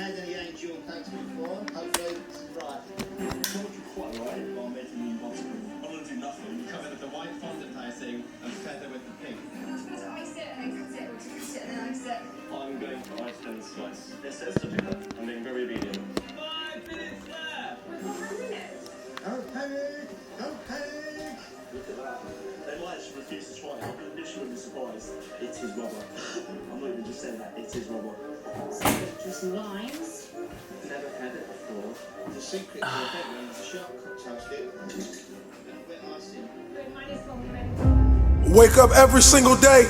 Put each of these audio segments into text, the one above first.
had any angel attacks before. Hopefully this is right. I told you quite right while making the impossible. I want to do nothing. You come in with the white fondant icing and feather with the pink. To ice it and then cut it, or to cut it and then ice it. I'm going for ice and slice. It says to do that. I'm being very obedient. 5 minutes left! We've got 5 minutes. Don't panic! Don't panic! Look at that. They might actually refuse to try it. I'll be initially surprised. It is rubber. I'm not even just saying that. It is rubber. So just some limes. Never had it before. The secret to the bedroom is a shortcut toasted. A little bit of icing. Good, mine is complimentary. Wake up every single day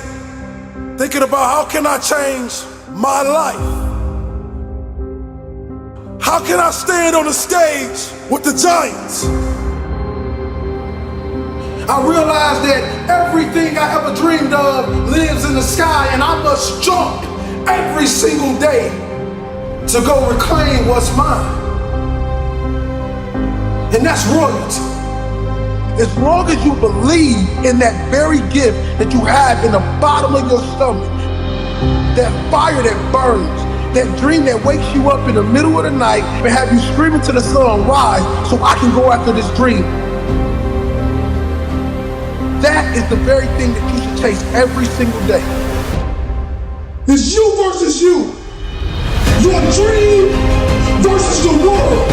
thinking about how can I change my life? How can I stand on the stage with the giants? I realize that everything I ever dreamed of lives in the sky, and I must jump every single day to go reclaim what's mine. And that's royalty. As long as you believe in that very gift that you have in the bottom of your stomach, that fire that burns, that dream that wakes you up in the middle of the night and have you screaming to the sun, rise, so I can go after this dream. That is the very thing that you should chase every single day. It's you versus you. Your dream versus the world.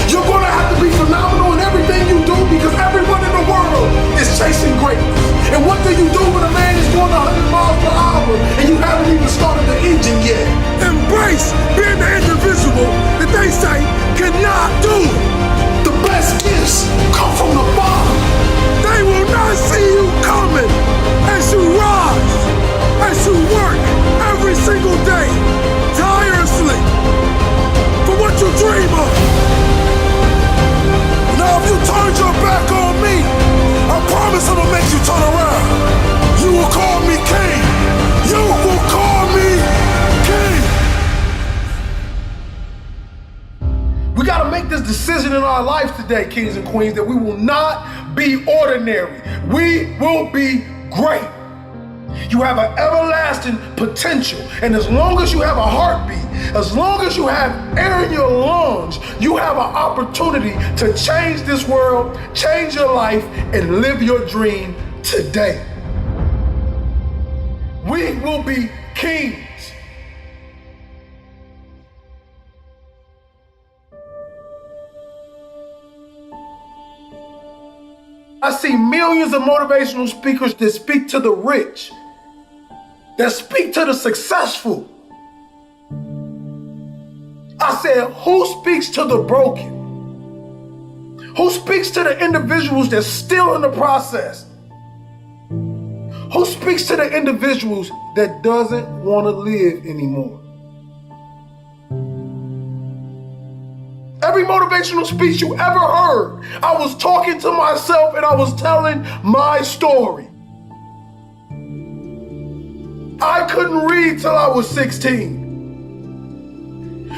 You're gonna have to be phenomenal in everything you do because everyone in the world is chasing greatness. And what do you do when a man is going 100 miles per hour and you haven't even started the engine yet? Embrace being the individual that they say cannot do. The best gifts come from the bottom. They will not see you coming as you rise, as you work every single day, tirelessly, for what you dream of. Now if you turned your back on me, I promise I'm gonna make you turn around. You will call me king. You will call me king. We gotta make this decision in our lives today, kings and queens, that we will not be ordinary. We will be great. You have an everlasting potential, and as long as you have a heartbeat, as long as you have air in your lungs, you have an opportunity to change this world, change your life, and live your dream today. We will be kings. I see millions of motivational speakers that speak to the rich, that speak to the successful. I said, who speaks to the broken? Who speaks to the individuals that's still in the process? Who speaks to the individuals that doesn't want to live anymore? Every motivational speech you ever heard, I was talking to myself and I was telling my story. I couldn't read till I was 16.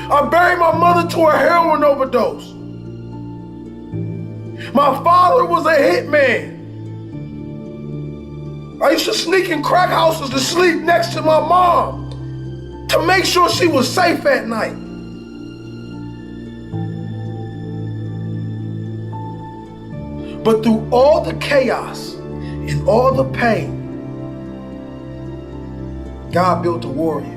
I buried my mother to a heroin overdose. My father was a hitman. I used to sneak in crack houses to sleep next to my mom to make sure she was safe at night. But through all the chaos and all the pain, God built a warrior.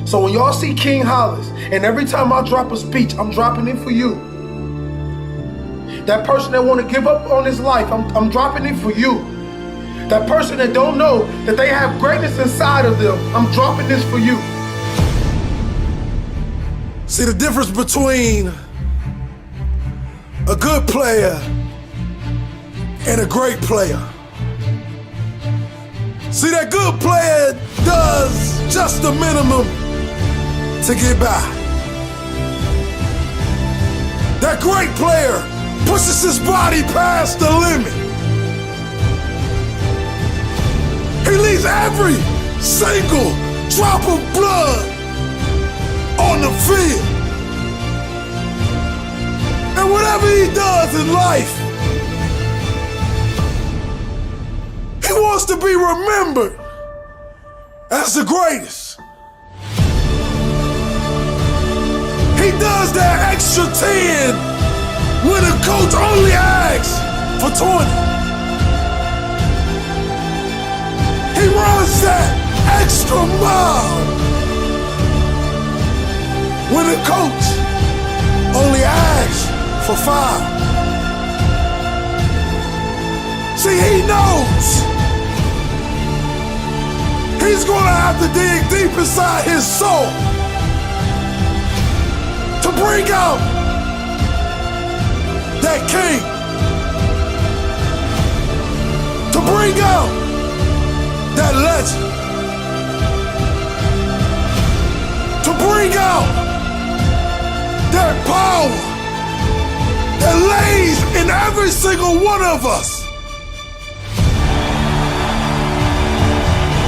So when y'all see King Hollis, and every time I drop a speech, I'm dropping it for you. That person that want to give up on his life, I'm dropping it for you. That person that don't know that they have greatness inside of them, I'm dropping this for you. See the difference between a good player and a great player. See, that good player does just the minimum to get by. That great player pushes his body past the limit. He leaves every single drop of blood on the field. And whatever he does in life, he wants to be remembered as the greatest. He does that extra 10 when a coach only asks for 20. He runs that extra mile when a coach only asks for 5. See, he knows he's gonna have to dig deep inside his soul to bring out that king, to bring out that legend, to bring out that power that lays in every single one of us.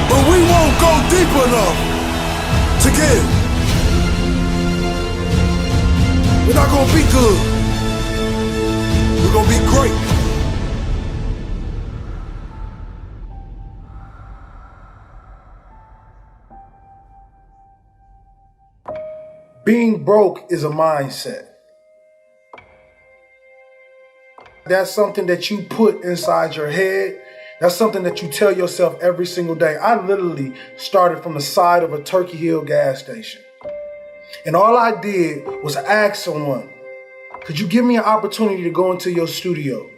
But we won't go deep enough to give. We're not gonna be good. We're gonna be great. Being broke is a mindset. That's something that you put inside your head. That's something that you tell yourself every single day. I literally started from the side of a Turkey Hill gas station. And all I did was ask someone, could you give me an opportunity to go into your studio?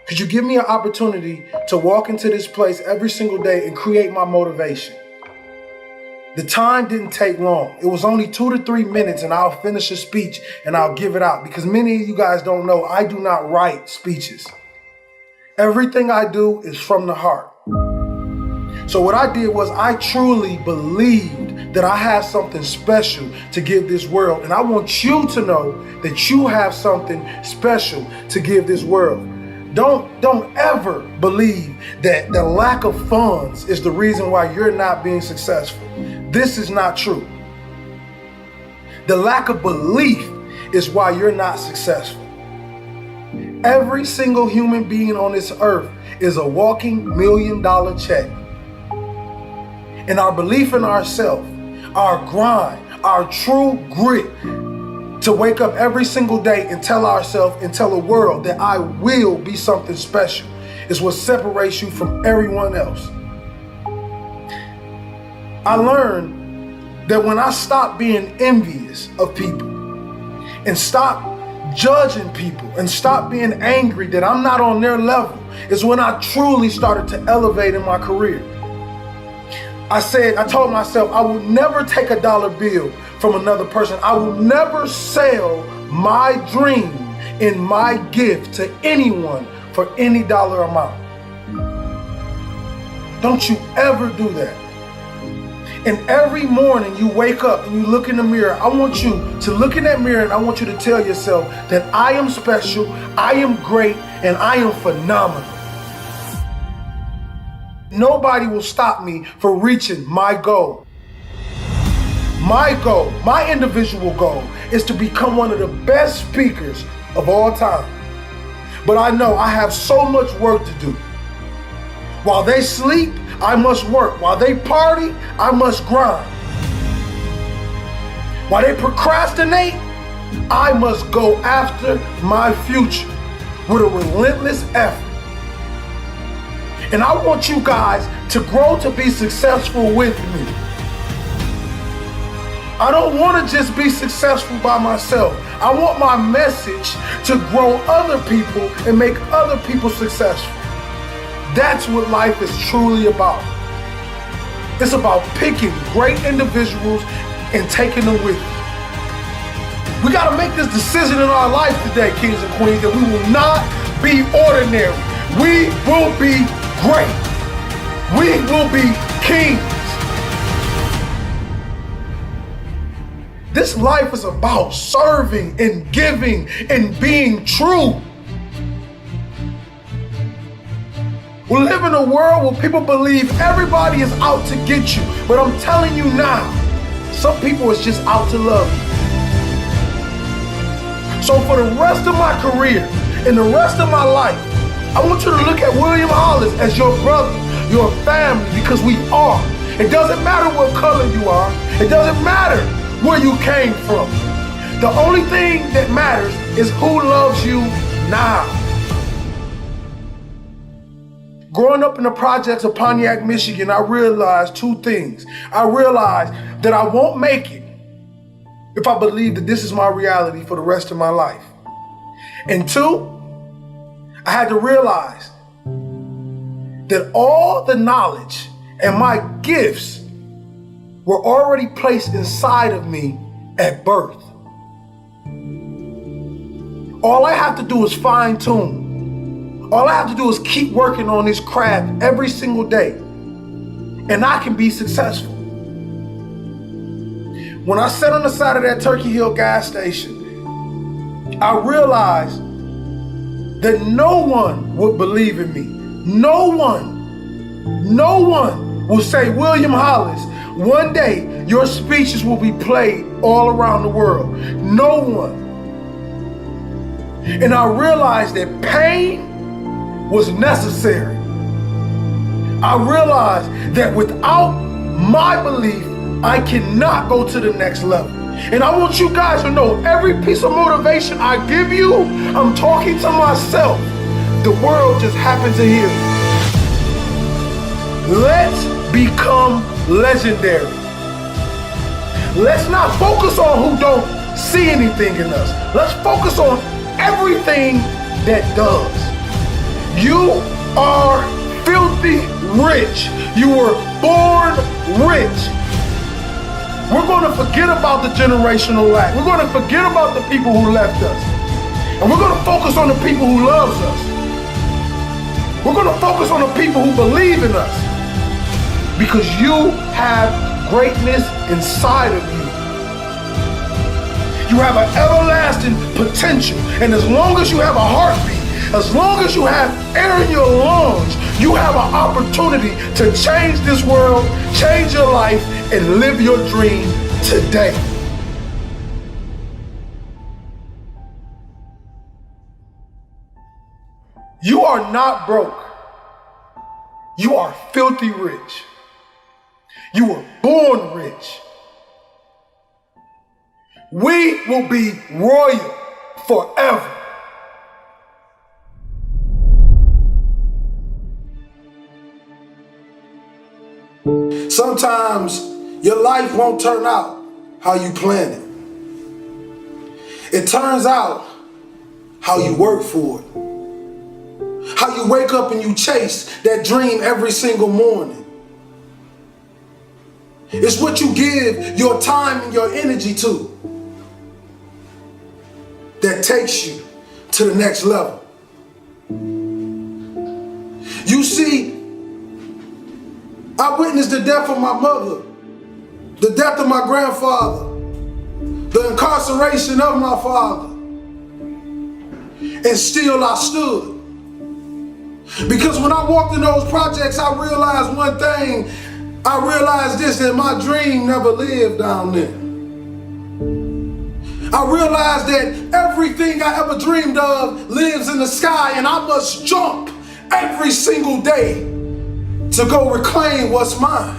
Could you give me an opportunity to walk into this place every single day and create my motivation? The time didn't take long. It was only 2 to 3 minutes and I'll finish a speech and I'll give it out. Because many of you guys don't know, I do not write speeches. Everything I do is from the heart. So what I did was I truly believed that I have something special to give this world. And I want you to know that you have something special to give this world. Don't ever believe that the lack of funds is the reason why you're not being successful. This is not true. The lack of belief is why you're not successful. Every single human being on this earth is a walking $1 million check. And our belief in ourselves, our grind, our true grit to wake up every single day and tell ourselves and tell the world that I will be something special is what separates you from everyone else. I learned that when I stopped being envious of people and stopped judging people and stop being angry that I'm not on their level is when I truly started to elevate in my career. I told myself I would never take a dollar bill from another person. I will never sell my dream and my gift to anyone for any dollar amount. Don't you ever do that. And every morning you wake up and you look in the mirror, I want you to look in that mirror and I want you to tell yourself that I am special, I am great, and I am phenomenal. Nobody will stop me from reaching my goal. My goal, my individual goal, is to become one of the best speakers of all time. But I know I have so much work to do. While they sleep, I must work. While they party, I must grind. While they procrastinate, I must go after my future with a relentless effort. And I want you guys to grow to be successful with me. I don't want to just be successful by myself. I want my message to grow other people and make other people successful. That's what life is truly about. It's about picking great individuals and taking them with you. We got to make this decision in our life today, kings and queens, that we will not be ordinary. We will be great. We will be kings. This life is about serving and giving and being true. We live in a world where people believe everybody is out to get you. But I'm telling you now, some people is just out to love you. So for the rest of my career and the rest of my life, I want you to look at William Hollis as your brother, your family, because we are. It doesn't matter what color you are. It doesn't matter where you came from. The only thing that matters is who loves you now. Growing up in the projects of Pontiac, Michigan, I realized two things. I realized that I won't make it if I believe that this is my reality for the rest of my life. And two, I had to realize that all the knowledge and my gifts were already placed inside of me at birth. All I have to do is fine tune. All I have to do is keep working on this craft every single day, and I can be successful. When I sat on the side of that Turkey Hill gas station, I realized that no one would believe in me. No one will say, William Hollis, one day your speeches will be played all around the world. No one. And I realized that pain was necessary. I realized that without my belief, I cannot go to the next level. And I want you guys to know, every piece of motivation I give you, I'm talking to myself. The world just happens to hear me. Let's become legendary. Let's not focus on who don't see anything in us. Let's focus on everything that does. You are filthy rich. You were born rich. We're going to forget about the generational lack. We're going to forget about the people who left us. And we're going to focus on the people who loves us. We're going to focus on the people who believe in us. Because you have greatness inside of you. You have an everlasting potential. And as long as you have a heartbeat, as long as you have air in your lungs, you have an opportunity to change this world, change your life, and live your dream today. You are not broke. You are filthy rich. You were born rich. We will be royal forever. Sometimes your life won't turn out how you planned it. It turns out how you work for it. How you wake up and you chase that dream every single morning. It's what you give your time and your energy to that takes you to the next level. You see, I witnessed the death of my mother, the death of my grandfather, the incarceration of my father, and still I stood. Because when I walked in those projects, I realized one thing. I realized this, that my dream never lived down there. I realized that everything I ever dreamed of lives in the sky, and I must jump every single day to go reclaim what's mine.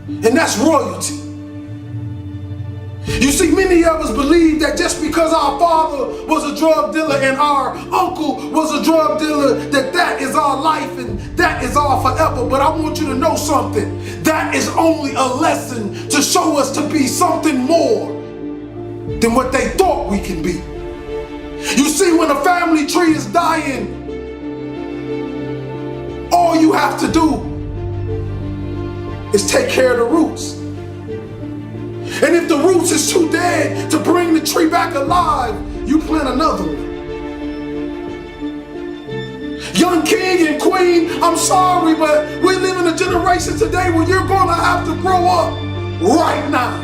And that's royalty. You see, many of us believe that just because our father was a drug dealer and our uncle was a drug dealer, that is our life and that is all forever. But I want you to know something. That is only a lesson to show us to be something more than what they thought we can be. You see, when a family tree is dying, all you have to do is take care of the roots. And if the roots is too dead to bring the tree back alive, you plant another one. Young king and queen, I'm sorry, but we live in a generation today where you're gonna have to grow up right now.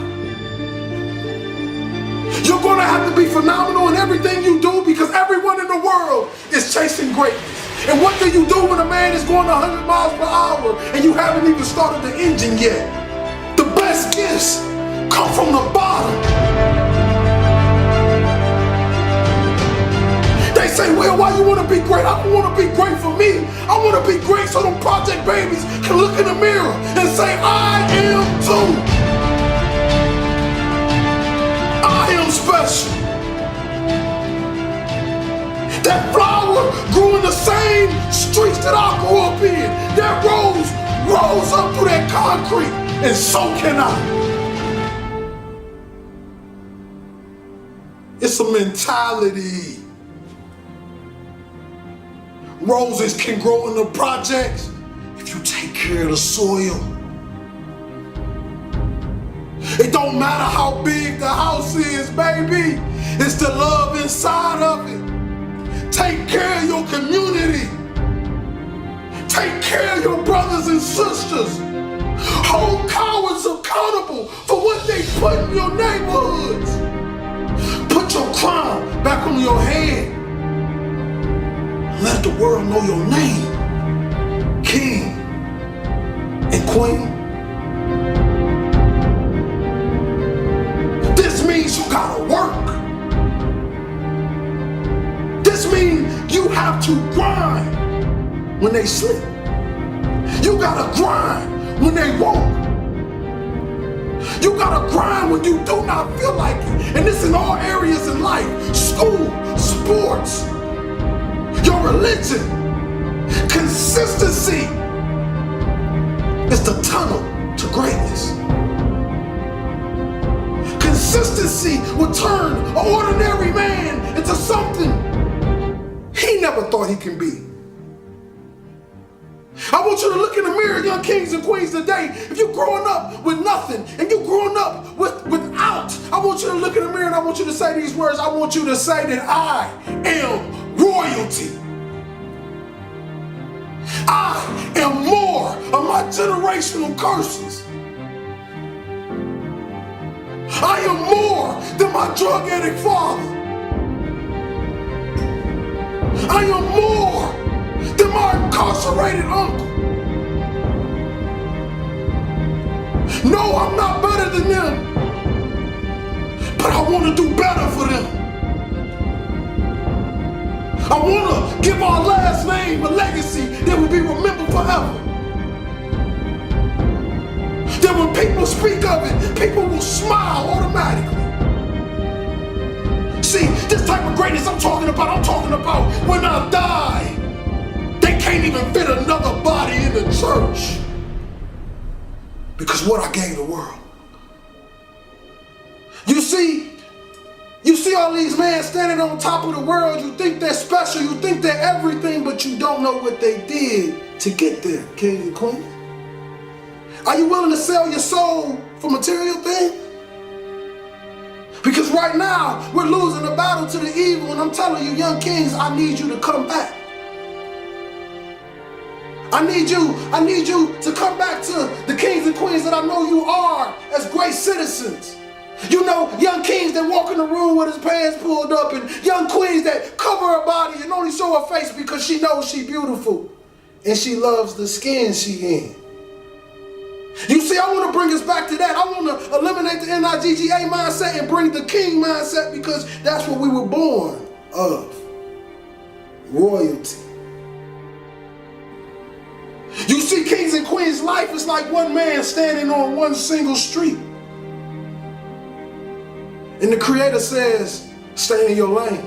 You're gonna have to be phenomenal in everything you do because everyone in the world is chasing greatness. And what do you do when a man is going 100 miles per hour and you haven't even started the engine yet? The best gifts come from the bottom. They say, well, why you want to be great? I don't want to be great for me. I want to be great so them project babies can look in the mirror and say, I am too. I am special. That flower grew in the same streets that I grew up in. That rose up through that concrete, and so can I. It's a mentality. Roses can grow in the projects if you take care of the soil. It don't matter how big the house is, baby. It's the love inside of it. Take care of your community. Take care of your brothers and sisters. Hold cowards accountable for what they put in your neighborhoods. Put your crown back on your head. Let the world know your name, king and queen. This means you gotta work. This means you have to grind when they slip. You gotta grind when they won't. You gotta grind when you do not feel like it. And this in all areas in life. School, sports, your religion. Consistency is the tunnel to greatness. Consistency will turn an ordinary man into something he never thought he can be. I want you to look in the mirror, young kings and queens, today. If you're growing up with nothing and you're growing up without, I want you to look in the mirror and I want you to say these words. I want you to say that I am royalty. I am more of my generational curses. I am more than my drug addict father. I am more than my incarcerated uncle. No, I'm not better than them, but I want to do better for them. I want to give our last name a legacy that will be remembered forever. That when people speak of it, people will smile automatically. See, this type of greatness I'm talking about when I die, they can't even fit another body in the church because what I gave the world. You see all these men standing on top of the world. You think they're special, you think they're everything, but you don't know what they did to get there, king and queen. Are you willing to sell your soul for material things? Because right now, we're losing the battle to the evil, and I'm telling you, young kings, I need you to come back. I need you to come back to the kings and queens that I know you are as great citizens. You know, young kings that walk in the room with his pants pulled up, and young queens that cover her body and only show her face because she knows she's beautiful and she loves the skin she in. You see, I want to bring us back to that. I want to eliminate the NIGGA mindset and bring the king mindset because that's what we were born of. Royalty. You see, kings and queens, life is like one man standing on one single street. And the Creator says, stay in your lane.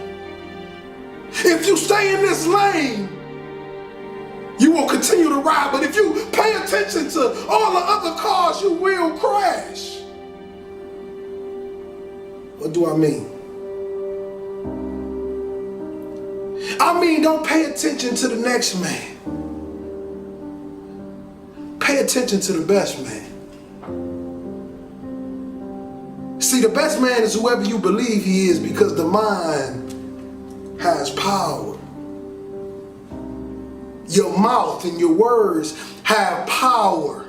If you stay in this lane, you will continue to ride. But if you pay attention to all the other cars, you will crash. What do I mean? I mean, don't pay attention to the next man. Pay attention to the best man. See, the best man is whoever you believe he is because the mind has power. Your mouth and your words have power.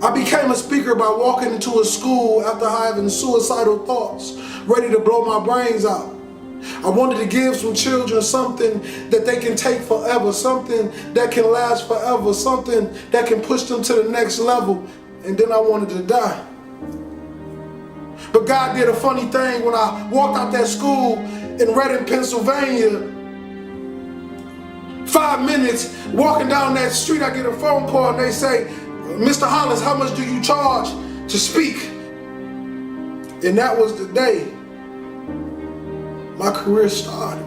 I became a speaker by walking into a school after having suicidal thoughts, ready to blow my brains out. I wanted to give some children something that they can take forever, something that can last forever, something that can push them to the next level, and then I wanted to die. But God did a funny thing when I walked out that school in Reading, Pennsylvania. 5 minutes walking down that street, I get a phone call and they say, Mr. Hollins, how much do you charge to speak? And that was the day my career started.